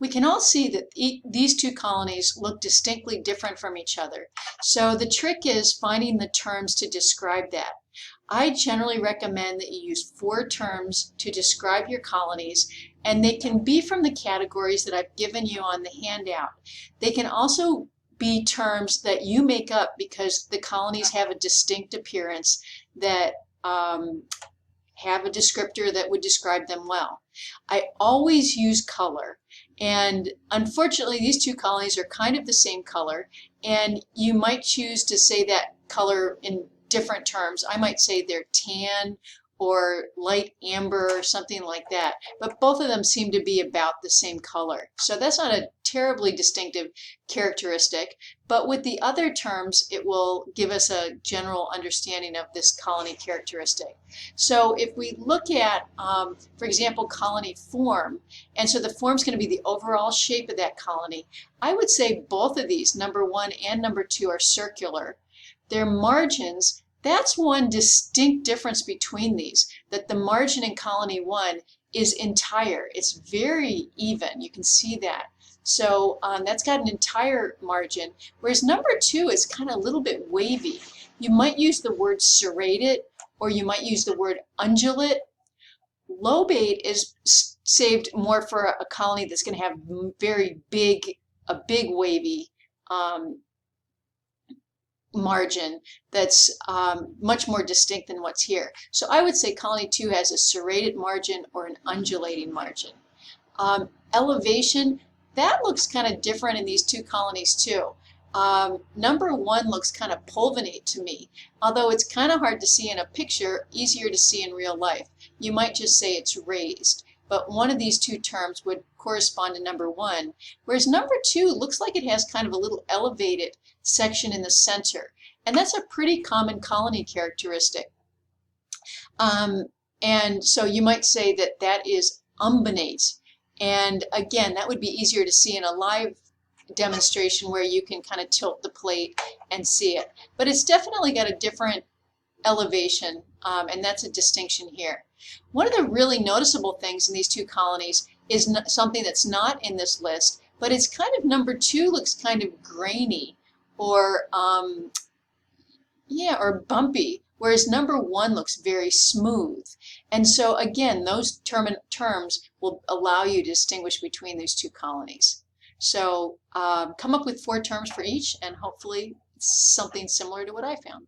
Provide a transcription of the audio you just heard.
We can all see that these two colonies look distinctly different from each other. So the trick is finding the terms to describe that. I generally recommend that you use 4 terms to describe your colonies, and they can be from the categories that I've given you on the handout. They can also be terms that you make up because the colonies have a distinct appearance that have a descriptor that would describe them well. I always use color, and unfortunately these two colonies are kind of the same color, and you might choose to say that color in different terms. I might say they're tan or light amber or something like that, but both of them seem to be about the same color. So that's not a terribly distinctive characteristic, but with the other terms it will give us a general understanding of this colony characteristic. So if we look at, for example, colony form, and so the form is going to be the overall shape of that colony, I would say both of these, number 1 and number 2, are circular. Their margins, that's one distinct difference between these, that the margin in colony 1 is entire. It's very even. You can see that. So that's got an entire margin, whereas number 2 is kind of a little bit wavy. You might use the word serrated, or you might use the word undulate. Lobate is saved more for a colony that's going to have a big wavy margin that's much more distinct than what's here. So I would say colony 2 has a serrated margin or an undulating margin. Elevation, that looks kind of different in these two colonies too. Number 1 looks kind of pulvinate to me, although it's kind of hard to see in a picture, easier to see in real life. You might just say it's raised, but one of these two terms would correspond to number 1, whereas number 2 looks like it has kind of a little elevated section in the center, and that's a pretty common colony characteristic. And so you might say that that is umbonate, and again that would be easier to see in a live demonstration where you can kind of tilt the plate and see it, but it's definitely got a different elevation, and that's a distinction here. One of the really noticeable things in these two colonies is something that's not in this list, but it's kind of, number 2 looks kind of grainy or or bumpy, whereas number 1 looks very smooth. And so again, those terms will allow you to distinguish between these two colonies. So come up with 4 terms for each, and hopefully it's something similar to what I found.